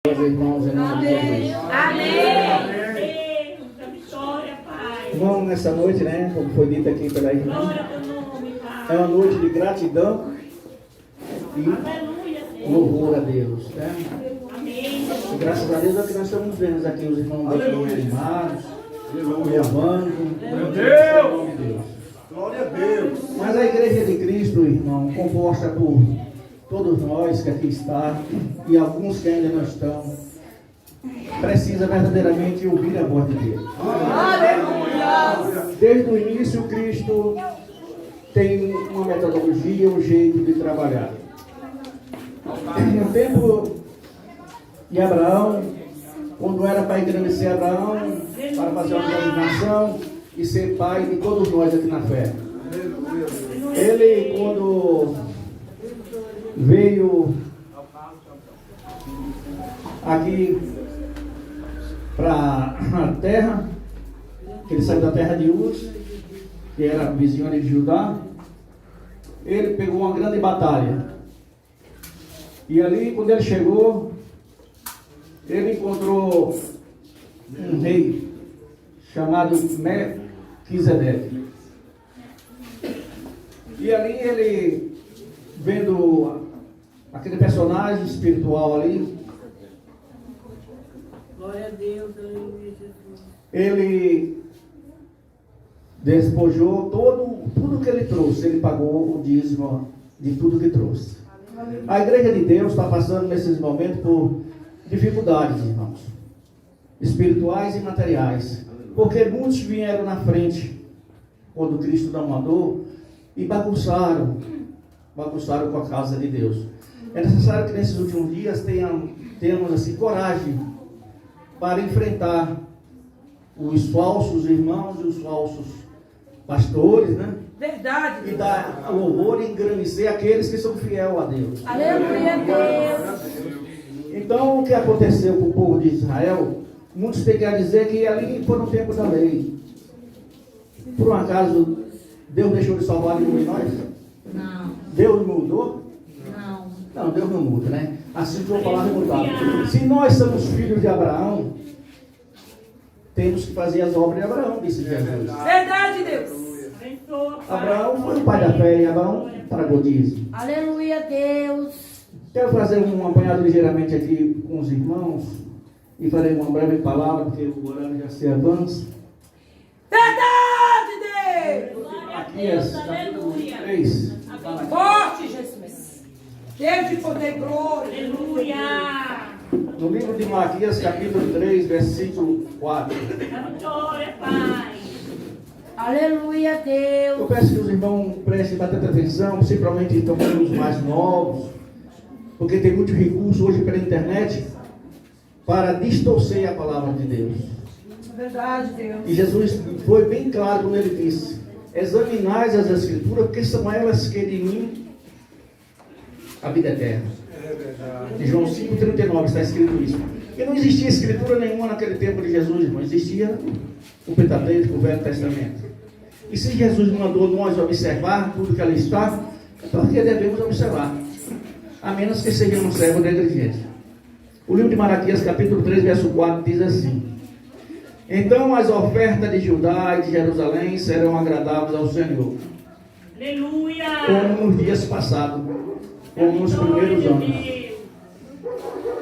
Irmãos, em nome de Jesus. Amém. Vitória, Pai. Irmão, nessa noite, né, como foi dito aqui pela irmã, Glória ao teu nome, Pai. é uma noite de gratidão e Aleluia, Deus. louvor a Deus, né? Amém. E graças a Deus é que nós estamos vendo aqui os irmãos aqui animados, me amando. Meu Deus! Em nome de Deus. Glória a Deus! Mas a igreja de Cristo, irmão, composta por todos nós que aqui está e alguns que ainda não estão, precisa verdadeiramente ouvir a voz de Deus. Aleluia! Desde o início, Cristo tem uma metodologia, um jeito de trabalhar. No tempo de Abraão, quando era para engrandecer Abraão, para fazer uma grande nação e ser pai de todos nós aqui na fé. Ele, quando veio aqui para a terra, ele saiu da terra de Uz, que era vizinho ali de Judá, ele pegou uma grande batalha. E ali, quando ele chegou, ele encontrou um rei chamado Melquisedeque. E ali ele, vendo aquele personagem espiritual ali, Glória a Deus, aleluia, Jesus. ele despojou tudo que ele trouxe, ele pagou o dízimo de tudo que trouxe. A igreja de Deus está passando nesses momentos por dificuldades, irmãos, espirituais e materiais, porque muitos vieram na frente quando Cristo não mandou e bagunçaram com a casa de Deus. É necessário que nesses últimos dias tenhamos assim, coragem para enfrentar os falsos irmãos e os falsos pastores, né? Verdade. E dar louvor e engrandecer aqueles que são fiéis a Deus. Aleluia, Deus. Então, o que aconteceu com o povo de Israel, muitos têm que dizer que ali foi no tempo da lei. Por um acaso, Deus deixou de salvar nenhum de nós? Não. Deus mudou? Não. Não, Deus não muda, né? Assim que eu falar mudar. Se nós somos filhos de Abraão, temos que fazer as obras de Abraão, disse Jesus. Verdade, Deus. Abraão foi o pai da fé e Abraão pagou dízimo. Aleluia, Deus. Quero fazer um apanhado ligeiramente aqui com os irmãos e farei uma breve palavra, porque o horário já se avança. Verdade, Deus. Maquias, capítulo 3. Forte, Jesus. Deus de poder e glória. Aleluia. No livro de Maquias, capítulo 3, versículo 4. Vitória, Pai. Aleluia, Eu Deus. peço que os irmãos prestem bastante atenção, principalmente também os mais novos, porque tem muito recurso hoje pela internet para distorcer a palavra de Deus. Verdade, Deus. E Jesus foi bem claro quando ele disse: examinais as Escrituras, porque são elas que de mim a vida eterna. Em João 5,39 está escrito isso. E não existia escritura nenhuma naquele tempo de Jesus, irmão. Existia o Pentateuco, o Velho Testamento. E se Jesus mandou nós observar tudo que ali está, é porque devemos observar, a menos que sejamos servos negligentes. O livro de Malaquias, capítulo 3, verso 4, diz assim: então as ofertas de Judá e de Jerusalém serão agradáveis ao Senhor, Aleluia. como nos dias passados, como nos primeiros anos.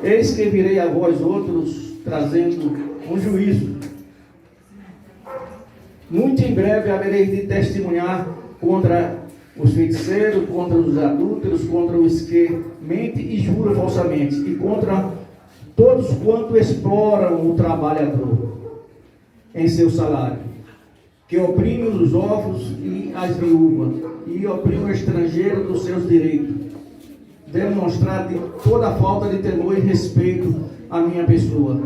Eis que virei a vós outros, trazendo um juízo. Muito em breve haverei de testemunhar contra os feiticeiros, contra os adúlteros, contra os que mente e jura falsamente, e contra todos quanto exploram o trabalhador em seu salário, que oprime os órfãos e as viúvas, e oprime o estrangeiro dos seus direitos, demonstrar de toda a falta de temor e respeito à minha pessoa,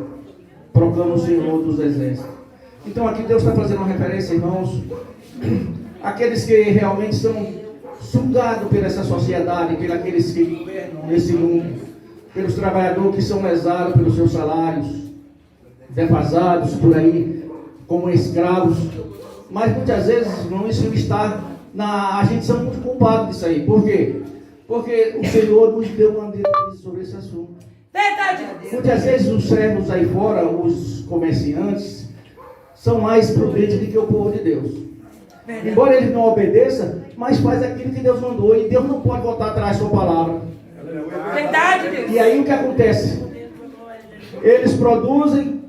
proclama o Senhor dos Exércitos. Então aqui Deus está fazendo uma referência, irmãos, àqueles que realmente são sugados por essa sociedade, pelos aqueles que governam nesse mundo, pelos trabalhadores que são lesados pelos seus salários, defasados por aí, como escravos. Mas muitas vezes, irmão, isso está a gente são muito culpados disso aí. Por quê? Porque o Senhor nos deu uma diretriz sobre esse assunto. Verdade, Deus. Muitas vezes os servos aí fora, os comerciantes, são mais prudentes do que o povo de Deus. Verdade. Embora eles não obedeçam, mas faz aquilo que Deus mandou. E Deus não pode voltar atrás da sua palavra. Verdade, Deus. E aí o que acontece? Eles produzem,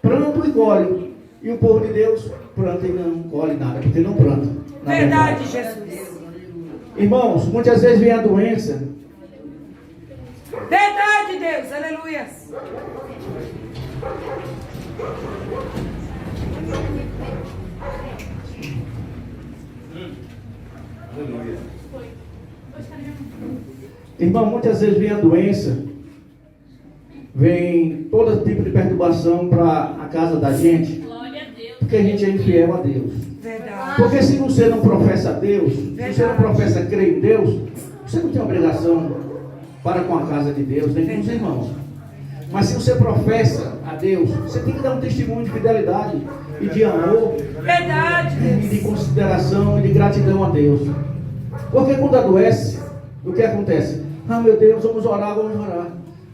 plantam e colhem. E o povo de Deus planta e não colhe nada, porque não planta. na Verdade, Jesus. Irmãos, muitas vezes vem a doença. Verdade, Deus. Aleluia. Irmão, muitas vezes vem a doença, vem todo tipo de perturbação para a casa da gente, porque a gente é infiel a Deus. Verdade. Porque se você não professa a Deus, se você não professa crer em Deus, você não tem obrigação para com a casa de Deus, nem com os irmãos. Mas se você professa a Deus, você tem que dar um testemunho de fidelidade e de amor, Verdade, e de Deus. consideração e de gratidão a Deus. Porque quando adoece, o que acontece? Ah, meu Deus, vamos orar.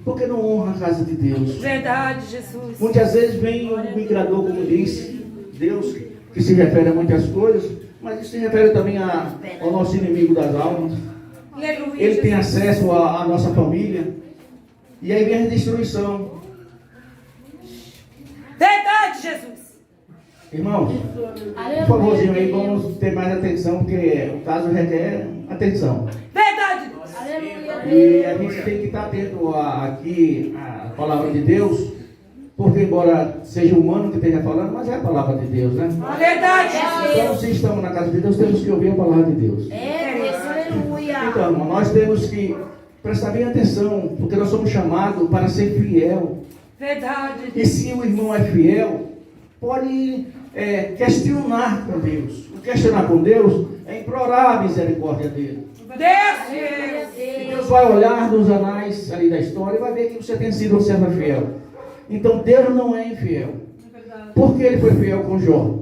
Porque não honra a casa de Deus. Verdade, Jesus. Muitas vezes vem um migrador, como disse Deus, que se refere a muitas coisas, mas isso se refere também ao nosso inimigo das almas. Aleluia. Ele tem Jesus. acesso à nossa família, e aí vem a destruição. Verdade, Jesus. Irmãos, por favorzinho aí, vamos ter mais atenção, porque o caso requer atenção. Verdade, Deus. E a gente tem que estar atento aqui à palavra de Deus, porque embora seja humano que esteja falando, mas é a palavra de Deus, né? Verdade, Jesus. Então, se estamos na casa de Deus, temos que ouvir a palavra de Deus. Aleluia. Então, nós temos que prestar bem atenção, porque nós somos chamados para ser fiel. Verdade, E Deus. se o irmão é fiel, pode questionar com Deus. O questionar com Deus é implorar a misericórdia dele. Deus. E Deus vai olhar nos anais ali da história e vai ver que você tem sido um servo fiel. Então Deus não é infiel. Por que ele foi fiel com Jó?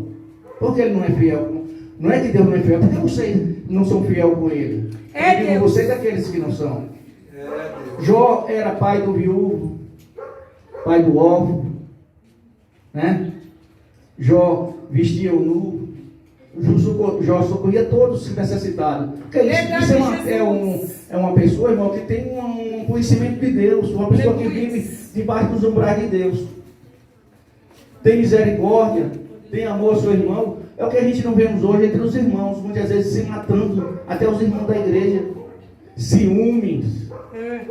Por que ele não é fiel? Não é que Deus não é fiel, porque vocês não são fiel com ele. É Eu digo Deus. vocês daqueles que não são. Jó era pai do viúvo, pai do órfão, né? Jó vestia o nu, Jó socorria todos os necessitados. Porque isso é uma pessoa, irmão, que tem um conhecimento de Deus, uma pessoa que vive debaixo dos umbrais de Deus. Tem misericórdia, tem amor ao seu irmão. É o que a gente não vemos hoje entre os irmãos, muitas vezes se matando, até os irmãos da igreja. Ciúmes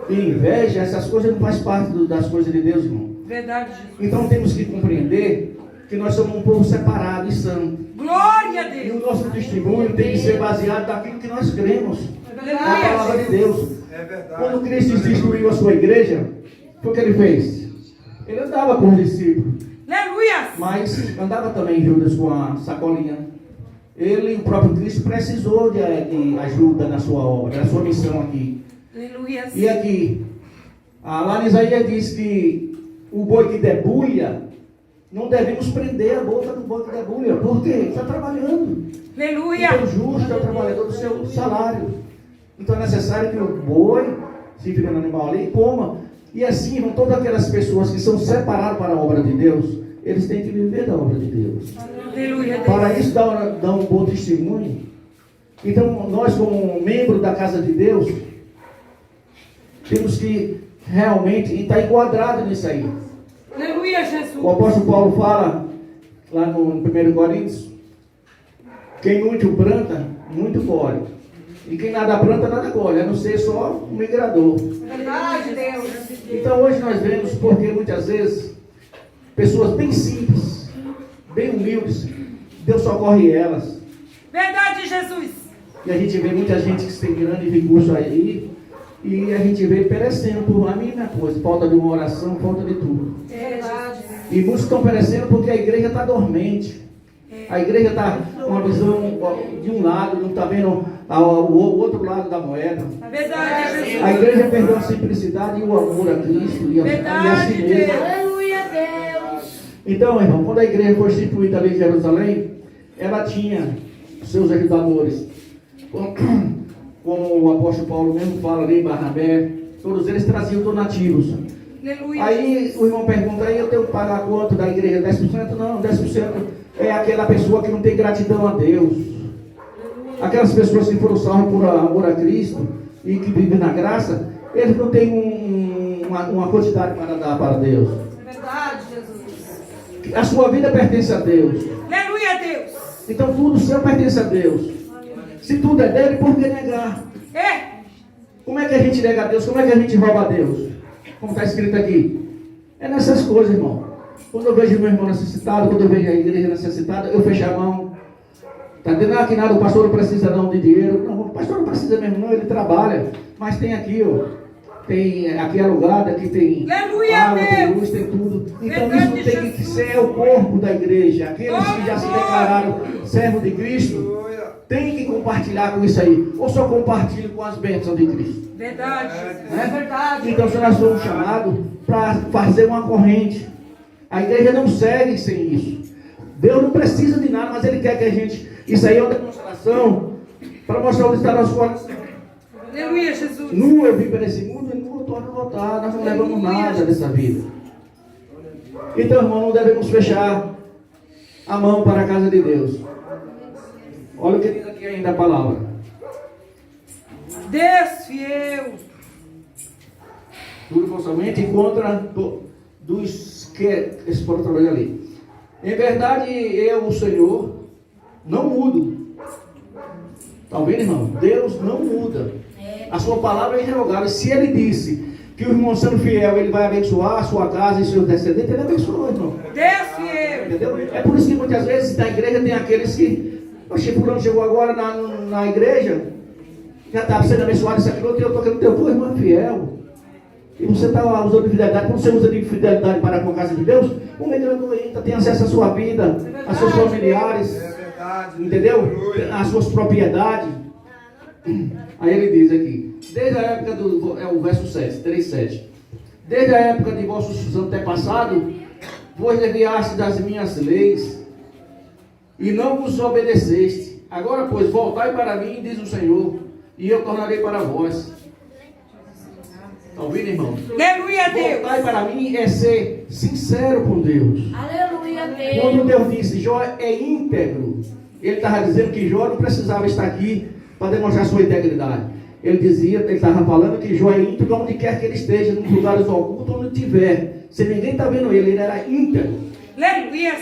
e inveja, essas coisas não fazem parte das coisas de Deus, irmão. Verdade, Jesus. Então temos que compreender que nós somos um povo separado e santo. Glória a E o Deus. nosso testemunho tem que ser baseado naquilo que nós cremos, na palavra Aleluia. de Deus. É verdade. Quando Cristo instituiu a sua igreja, o que ele fez? Ele andava com os discípulos, Aleluia. mas andava também Judas com a sacolinha. Ele, o próprio Cristo, precisou de ajuda na sua obra, na sua missão aqui. Aleluia. E aqui, lá em Isaías diz que o boi que debulha, não devemos prender a boca do boi que debulha. Por quê? Está trabalhando. Aleluia. Então, justo é o trabalhador do seu salário. Então é necessário que o boi, se vira no animal ali, coma. E assim, irmão, todas aquelas pessoas que são separadas para a obra de Deus, eles têm que viver da obra de Deus. Aleluia. Para isso, dar um bom testemunho. Então, nós, como membro da casa de Deus, temos que realmente estar enquadrado nisso aí. Aleluia, Jesus. O apóstolo Paulo fala, lá no 1 Coríntios, quem muito planta, muito colhe. E quem nada planta, nada colhe, a não ser só um migrador. Verdade, Deus. Então hoje nós vemos, porque muitas vezes, pessoas bem simples, bem humildes, Deus socorre elas. Verdade, Jesus. E a gente vê muita gente que tem grande recurso aí, e a gente vê perecendo por a mesma coisa, falta de uma oração, falta de tudo. Verdade. E muitos estão perecendo porque a igreja está dormente. A igreja está com uma visão de um lado, não está vendo o outro lado da moeda. Verdade, Jesus. A igreja perdeu a simplicidade e o amor a Cristo e a Verdade, si mesma. Deus. Aleluia, Deus. Então, irmão, quando a igreja foi instituída ali em Jerusalém, ela tinha seus ajudadores. Como o apóstolo Paulo mesmo fala ali, Barnabé, todos eles traziam donativos. Aleluia. Aí o irmão pergunta, aí eu tenho que pagar quanto da igreja? 10%? Não, 10% é aquela pessoa que não tem gratidão a Deus. Aquelas pessoas que foram salvas por amor a Cristo e que vivem na graça, eles não têm uma quantidade para dar para Deus. É verdade, Jesus. A sua vida pertence a Deus. Aleluia, Deus. Então tudo seu pertence a Deus. Se tudo é dele, por que negar? É. Como é que a gente nega a Deus? Como é que a gente rouba a Deus? Como está escrito aqui. É nessas coisas, irmão. Quando eu vejo meu irmão necessitado, quando eu vejo a igreja necessitada, eu fecho a mão. Está dizendo que nada, o pastor não precisa não de dinheiro. Não, o pastor não precisa mesmo não, ele trabalha. Mas tem aqui, ó. Tem aqui alugado, aqui tem Aleluia, água, tem Deus. luz, tem tudo. Então Verdade, isso tem que Jesus. ser o corpo da igreja. Aqueles que já se Glória. declararam servo de Cristo, tem que compartilhar com isso aí. Ou só compartilhe com as bênçãos de Cristo. Verdade, Jesus. Né? É verdade. Então, se nós somos chamados para fazer uma corrente, a igreja não segue sem isso. Deus não precisa de nada, mas Ele quer que a gente. Isso aí é uma demonstração para mostrar onde está nosso coração. Aleluia, Jesus. Nu eu vim para esse mundo e nu eu torno a voltar. Nós não levamos nada dessa vida. Então, irmão, não devemos fechar a mão para a casa de Deus. Olha o que diz aqui ainda a palavra. Deus fiel. Tudo falsamente contra dos que exportam ali. Em verdade, eu, o Senhor, não mudo. Está ouvindo, irmão? Deus não muda. A sua palavra é irrevogável. Se Ele disse que o irmão sendo fiel, ele vai abençoar a sua casa e seus descendentes, Ele abençoa, irmão. Deus fiel. Entendeu? É por isso que muitas vezes na igreja tem aqueles que... Oxe, fulano chegou agora na igreja, já está sendo abençoado isso aqui, outro, e eu estou querendo ter o irmão fiel. E você está usando de fidelidade. Quando você usa de fidelidade para com a casa de Deus, o melhor ainda tem acesso à sua vida, aos seus familiares, entendeu? Às suas propriedades. Aí ele diz aqui, desde a época é o verso 7, 3:7. Desde a época de vossos antepassados, vos desviaste das minhas leis e não vos obedeceste. Agora, pois, voltai para mim, diz o Senhor, e eu tornarei para vós. Está ouvindo, irmão? Aleluia, Deus. Voltar para mim é ser sincero com Deus. Aleluia, Quando Deus. Deus disse Jó é íntegro, Ele estava dizendo que Jó não precisava estar aqui para demonstrar sua integridade. Ele estava falando que Jó é íntegro onde quer que ele esteja, nos lugares ocultos, onde tiver. Se ninguém está vendo ele era íntegro. Aleluia.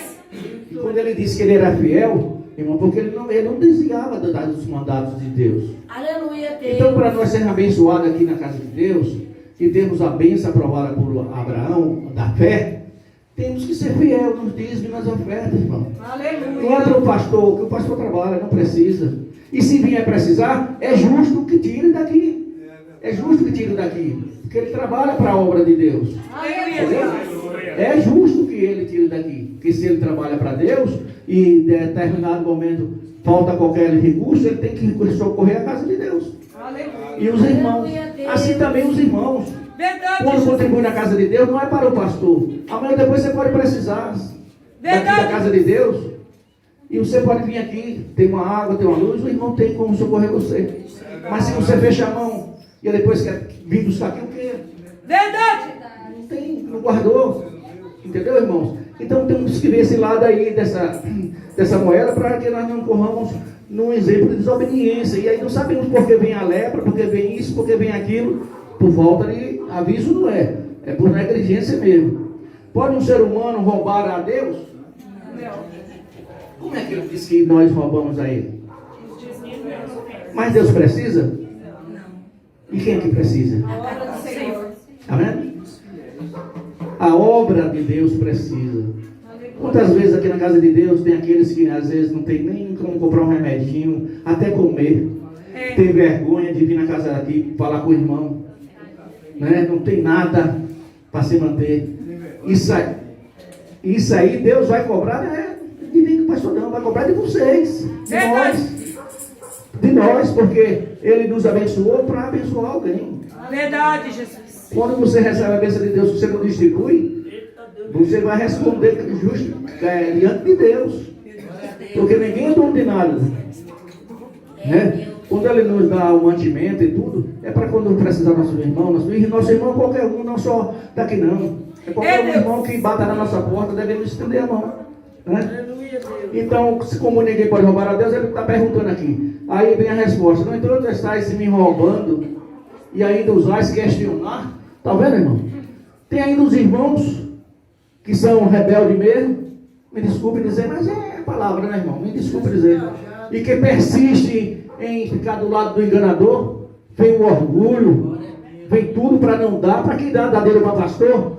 E quando ele disse que ele era fiel, irmão, porque ele não desviava dos mandatos de Deus. Aleluia, Deus. Então, para nós sermos abençoados aqui na casa de Deus, e termos a bênção aprovada por Abraão, da fé, temos que ser fiel nos dízimos e nas ofertas, irmão. Não é para o pastor, que o pastor trabalha, não precisa. E se vier precisar, é justo que tire daqui. É justo que tire daqui. Porque ele trabalha para a obra de Deus. Entendeu? É justo que ele tire daqui. Porque se ele trabalha para Deus e em determinado momento falta qualquer recurso, ele tem que socorrer a casa de Deus. E os irmãos, assim também os irmãos, Verdade, quando Jesus. contribui na casa de Deus, não é para o pastor. Amanhã depois você pode precisar daqui da casa de Deus. E você pode vir aqui, tem uma água, tem uma luz, o irmão tem como socorrer você. Mas se você fecha a mão e depois quer vir buscar aqui, o quê? Verdade. Não tem, não guardou. Entendeu, irmãos? Então temos que ver esse lado aí dessa moeda para que nós não corramos num exemplo de desobediência. E aí não sabemos por que vem a lepra, por que vem isso, por que vem aquilo. Por falta de aviso não é. É por negligência mesmo. Pode um ser humano roubar a Deus? Como é que ele diz que nós roubamos a Ele? Mas Deus precisa? E quem é que precisa? A obra do Senhor. Está vendo? A obra de Deus precisa. Quantas vezes aqui na casa de Deus tem aqueles que às vezes não tem nem como comprar um remedinho, até comer. Tem vergonha de vir na casa aqui falar com o irmão. Né? Não tem nada para se manter. Isso aí Deus vai cobrar, né? De mim, do pastor não, vai cobrar de vocês. De nós, porque Ele nos abençoou para abençoar alguém. Verdade, Jesus. Quando você recebe a bênção de Deus que você não distribui, você vai responder justo diante de Deus. Porque ninguém é dono de nada. Né? quando Ele nos dá o mantimento e tudo, é para quando precisar nosso irmão, nosso irmão é qualquer um, não só daqui não. É qualquer um irmão que bata na nossa porta, devemos estender a mão. Né? Então, se como ninguém pode roubar a Deus, ele está perguntando aqui. Aí vem a resposta: no entanto, estáis me roubando e ainda os vais questionar. Está vendo, irmão? Tem ainda os irmãos que são rebeldes mesmo. Me desculpe dizer, mas é a palavra, né, irmão? Me desculpe dizer. E que persiste em ficar do lado do enganador. Vem o orgulho, vem tudo para não dar. Para quem dá dele para pastor?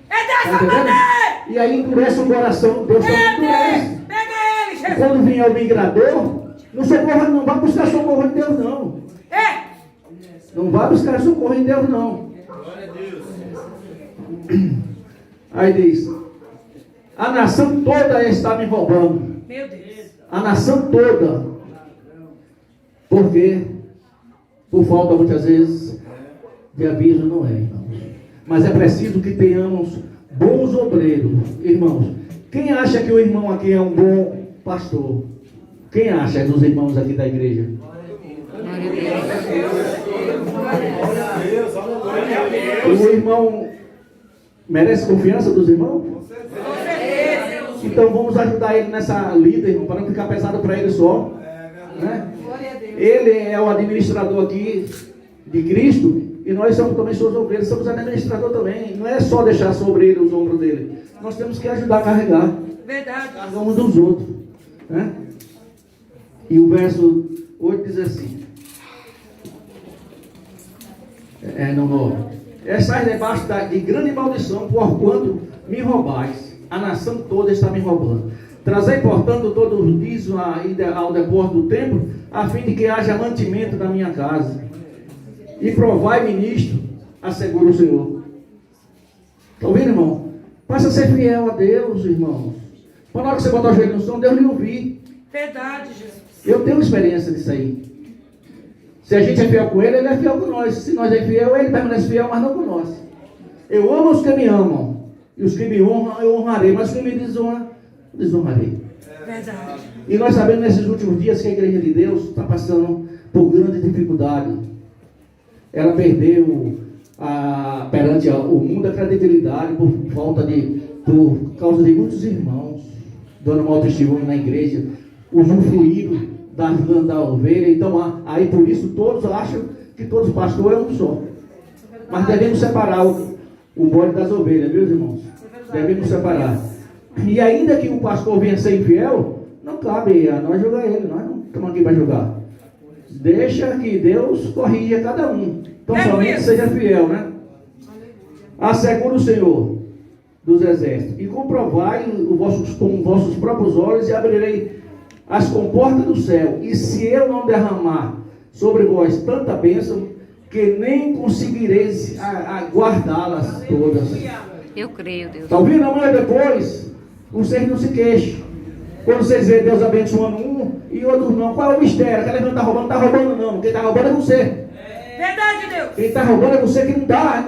É dessa maneira! E aí endurece o coração. Deus também endurece. Pega ele, E Jesus! quando vier o migrador, não socorra, não vai buscar socorro em Deus, não. É! Não vai buscar socorro em Deus, não. Aí diz: a nação toda está me roubando. Meu Deus! A nação toda. Por quê? Por falta, muitas vezes, de aviso, não é, irmãos. Mas é preciso que tenhamos bons obreiros, irmãos. Quem acha que o irmão aqui é um bom pastor? Quem acha dos irmãos aqui da igreja? O irmão merece confiança dos irmãos? Então vamos ajudar ele nessa lida, irmão, para não ficar pesado para ele só. Né? Ele é o administrador aqui de Cristo e nós somos também suas ovelhas, somos administrador também. Não é só deixar sobre ele os ombros dele. Nós temos que ajudar a carregar. Verdade. Uns dos outros. Né? E o verso 8 diz assim: no 9: estais debaixo de grande maldição, porquanto me roubais. A nação toda está me roubando. Trazei, portanto, todo o dízimo ao depósito do templo, a fim de que haja mantimento na minha casa. E provai-me nisto, assegura o Senhor. Está ouvindo, irmão? Passa a ser fiel a Deus, irmãos. Quando hora que você botar o joelho no chão, Deus lhe ouvir. Verdade, Jesus. Eu tenho experiência disso aí. Se a gente é fiel com ele, ele é fiel com nós. Se nós é fiel, ele permanece fiel, mas não com nós. Eu amo os que me amam. E os que me honram, eu honrarei. Mas os que me desonram, desonrarei. Verdade. E nós sabemos nesses últimos dias que a igreja de Deus está passando por grande dificuldade. Ela perdeu perante o mundo a credibilidade por causa de muitos irmãos dando mau testemunho na igreja, usufruíram da ovelha. Então aí por isso todos acham que todos os pastores é um só. Mas devemos separar o bode das ovelhas, meus irmãos. Devemos separar. E ainda que o pastor venha ser infiel, não cabe a nós julgar ele. Nós não estamos aqui para julgar. Deixa que Deus corrija cada um. Então somente seja fiel, né? Assegura o Senhor dos exércitos. E comprovai com vossos próprios olhos e abrirei as comportas do céu. E se eu não derramar sobre vós tanta bênção, que nem conseguireis guardá-las todas. Eu creio, Deus. Está ouvindo? Amanhã depois, vocês não se queixem. Quando vocês veem Deus abençoando um e outro não. Qual é o mistério? Aquela irmã está roubando? Não está roubando não. Quem está roubando é você. Verdade, Deus. Quem está roubando é você que não está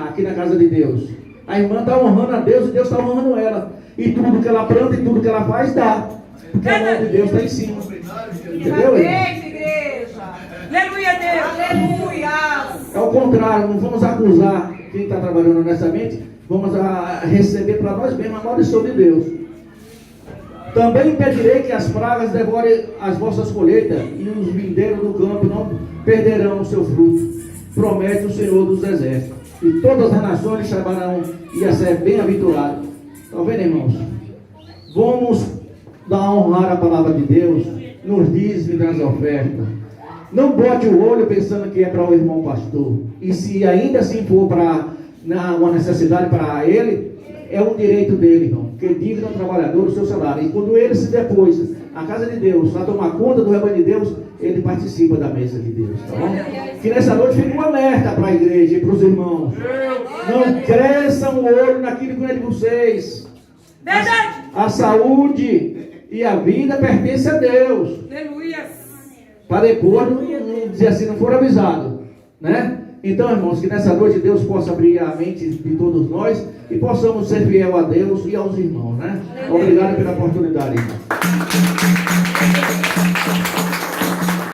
aqui na casa de Deus. A irmã está honrando a Deus e Deus está honrando ela. E tudo que ela planta e tudo que ela faz dá. Porque a mão de Deus está em cima. Entendeu? Igreja. Aleluia, Deus. Aleluia. É o contrário, não vamos acusar quem está trabalhando honestamente. Vamos receber para nós mesmos a maldição de Deus. Também impedirei que as pragas devorem as vossas colheitas e os vindeiros do campo não perderão o seu fruto. Promete o Senhor dos exércitos. E todas as nações chamarão e a ser bem-aventurado. Estão vendo, irmãos? Vamos honrar a palavra de Deus nos dízimos das ofertas. Não bote o olho pensando que é para o irmão pastor. E se ainda assim for para uma necessidade para ele, é um direito dele, irmão. Que digna ao trabalhador o seu salário. E quando ele se depôs à casa de Deus, para tomar conta do rebanho de Deus, ele participa da mesa de Deus. Tá bom? Que nessa noite fique um alerta para a igreja e para os irmãos. Não cresçam o olho naquilo que não é de vocês. Verdade. A saúde e a vida pertencem a Deus. Aleluia. Para depois não dizer assim, não for avisado, né? Então, irmãos, que nessa noite Deus possa abrir a mente de todos nós e possamos ser fiel a Deus e aos irmãos, né? Obrigado pela oportunidade, irmão.